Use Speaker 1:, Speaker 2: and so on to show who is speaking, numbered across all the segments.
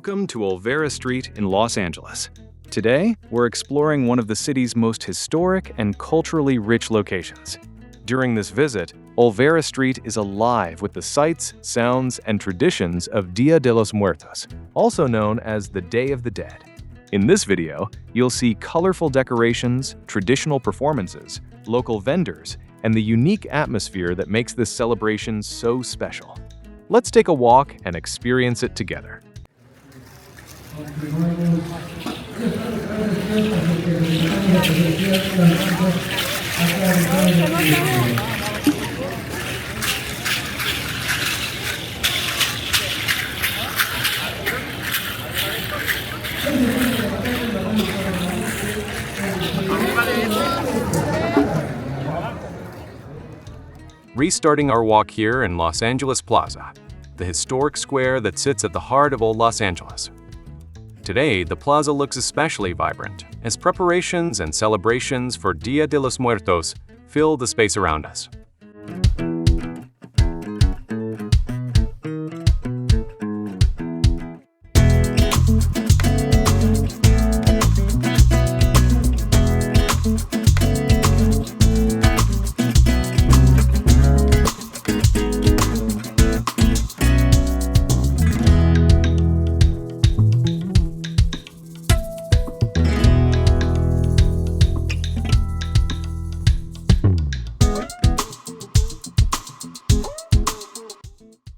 Speaker 1: Welcome to Olvera Street in Los Angeles. Today, we're exploring one of the city's most historic and culturally rich locations. During this visit, Olvera Street is alive with the sights, sounds, and traditions of Dia de los Muertos, also known as the Day of the Dead. In this video, you'll see colorful decorations, traditional performances, local vendors, and the unique atmosphere that makes this celebration so special. Let's take a walk and experience it together. Restarting our walk here in Los Angeles Plaza, the historic square that sits at the heart of old Los Angeles. Today, the plaza looks especially vibrant as preparations and celebrations for Dia de los Muertos fill the space around us.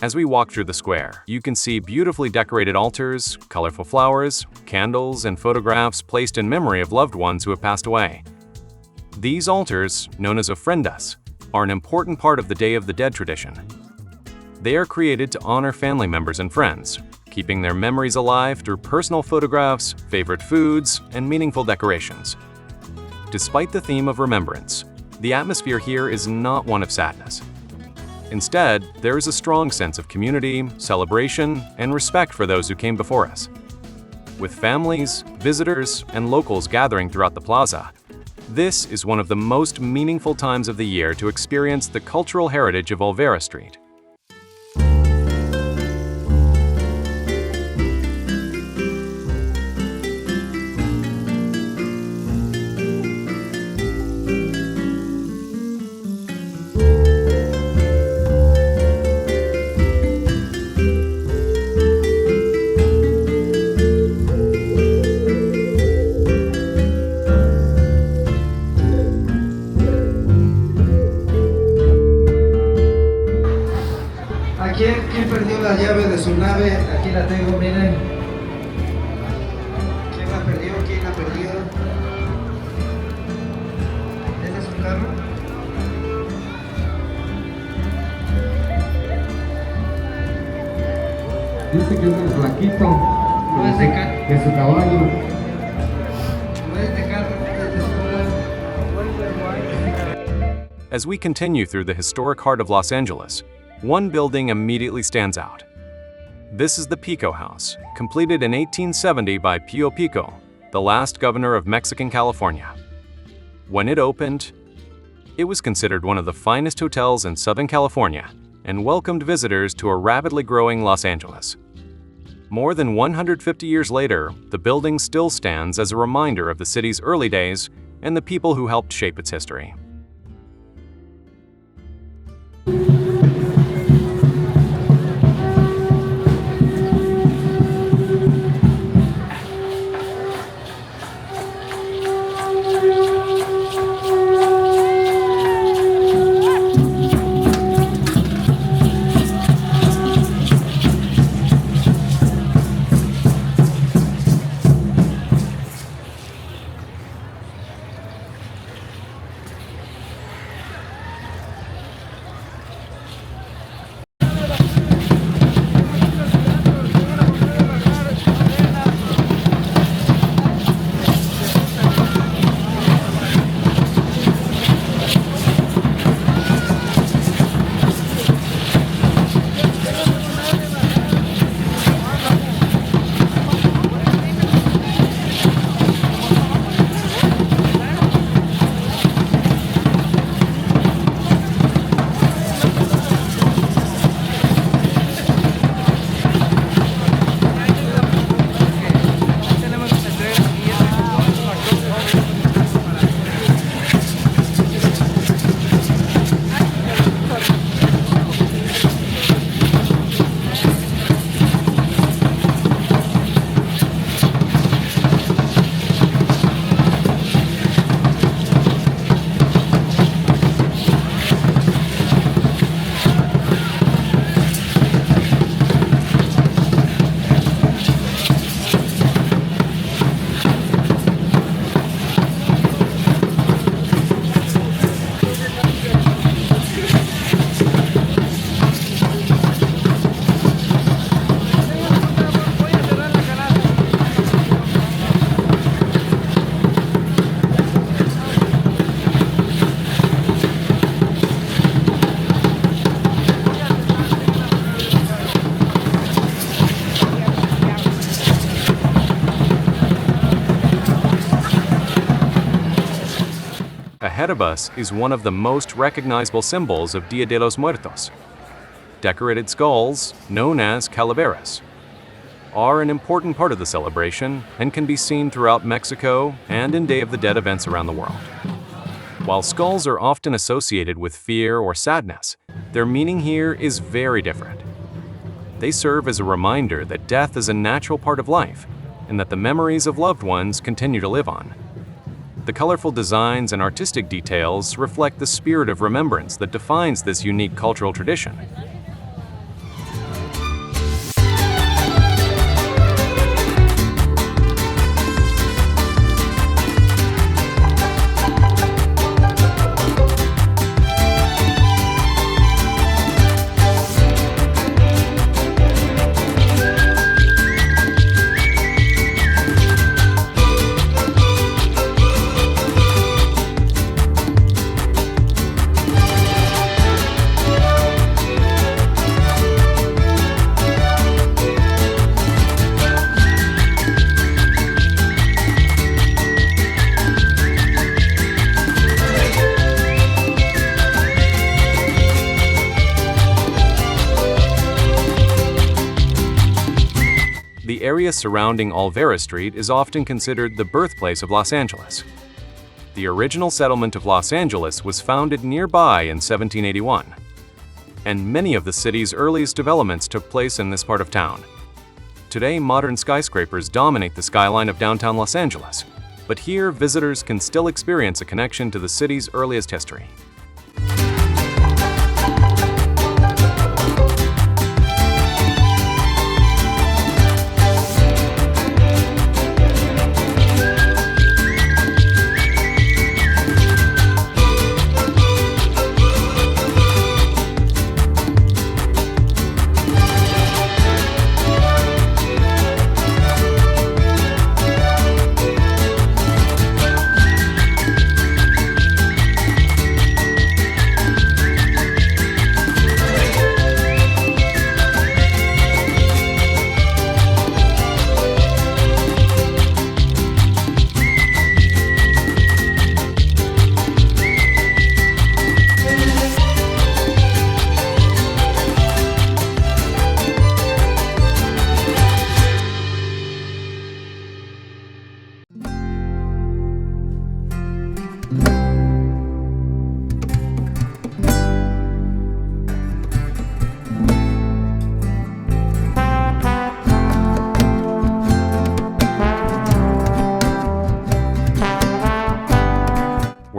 Speaker 1: As we walk through the square, you can see beautifully decorated altars, colorful flowers, candles, and photographs placed in memory of loved ones who have passed away. These altars, known as ofrendas, are an important part of the Day of the Dead tradition. They are created to honor family members and friends, keeping their memories alive through personal photographs, favorite foods, and meaningful decorations. Despite the theme of remembrance, the atmosphere here is not one of sadness. Instead, there is a strong sense of community, celebration, and respect for those who came before us. With families, visitors, and locals gathering throughout the plaza, this is one of the most meaningful times of the year to experience the cultural heritage of Olvera Street.
Speaker 2: ¿Quién perdió la llave de su nave? Aquí la tengo, miren. ¿Quién la perdió? ¿Quién la perdió? ¿Ese es su carro?
Speaker 3: Dice que es el flaquito.
Speaker 2: No es de carro.
Speaker 3: De su caballo.
Speaker 2: No es de carro, es de su.
Speaker 1: As we continue through the historic heart of Los Angeles, one building immediately stands out. This is the Pico House, completed in 1870 by Pico, the last governor of Mexican California. When it opened, it was considered one of the finest hotels in Southern California and welcomed visitors to a rapidly growing Los Angeles. More than 150 years later, the building still stands as a reminder of the city's early days and the people who helped shape its history. Ahead of us is one of the most recognizable symbols of Dia de los Muertos. Decorated skulls, known as calaveras, are an important part of the celebration and can be seen throughout Mexico and in Day of the Dead events around the world. While skulls are often associated with fear or sadness, their meaning here is very different. They serve as a reminder that death is a natural part of life and that the memories of loved ones continue to live on. The colorful designs and artistic details reflect the spirit of remembrance that defines this unique cultural tradition. The area surrounding Olvera Street is often considered the birthplace of Los Angeles. The original settlement of Los Angeles was founded nearby in 1781, and many of the city's earliest developments took place in this part of town. Today, modern skyscrapers dominate the skyline of downtown Los Angeles, but here visitors can still experience a connection to the city's earliest history.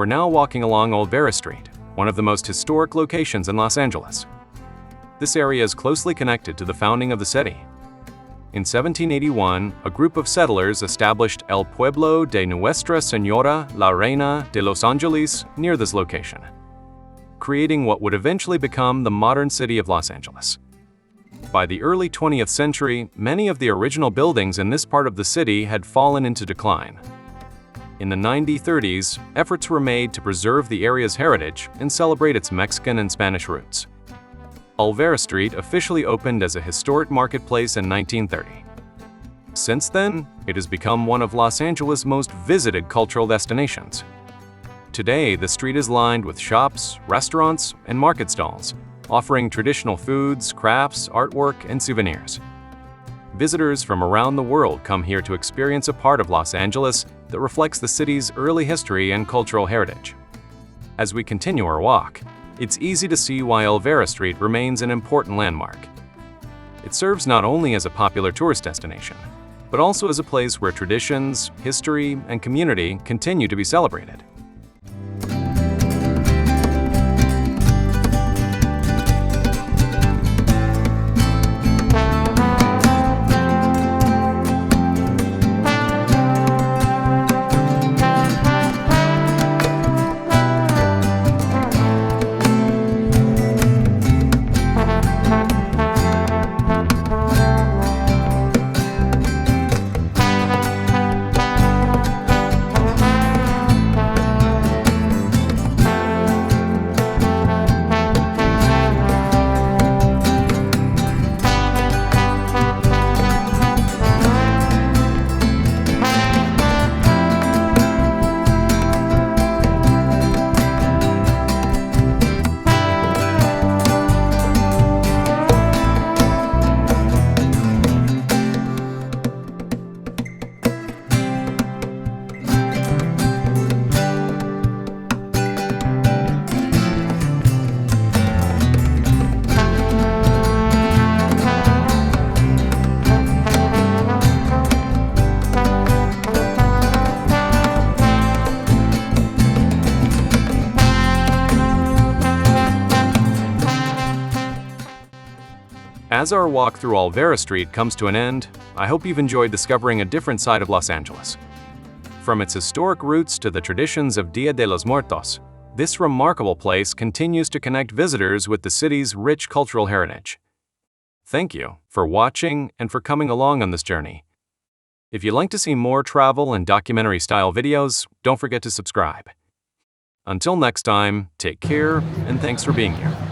Speaker 1: We're now walking along Olvera Street, one of the most historic locations in Los Angeles. This area is closely connected to the founding of the city. In 1781, a group of settlers established El Pueblo de Nuestra Señora la Reina de Los Angeles near this location, creating what would eventually become the modern city of Los Angeles. By the early 20th century, many of the original buildings in this part of the city had fallen into decline. In the 1930s, efforts were made to preserve the area's heritage and celebrate its Mexican and Spanish roots. Olvera Street officially opened as a historic marketplace in 1930. Since then, it has become one of Los Angeles' most visited cultural destinations. Today, the street is lined with shops, restaurants, and market stalls, offering traditional foods, crafts, artwork, and souvenirs. Visitors from around the world come here to experience a part of Los Angeles that reflects the city's early history and cultural heritage. As we continue our walk, it's easy to see why Olvera Street remains an important landmark. It serves not only as a popular tourist destination, but also as a place where traditions, history, and community continue to be celebrated. As our walk through Olvera Street comes to an end, I hope you've enjoyed discovering a different side of Los Angeles. From its historic roots to the traditions of Dia de los Muertos, this remarkable place continues to connect visitors with the city's rich cultural heritage. Thank you for watching and for coming along on this journey. If you'd like to see more travel and documentary-style videos, don't forget to subscribe. Until next time, take care and thanks for being here.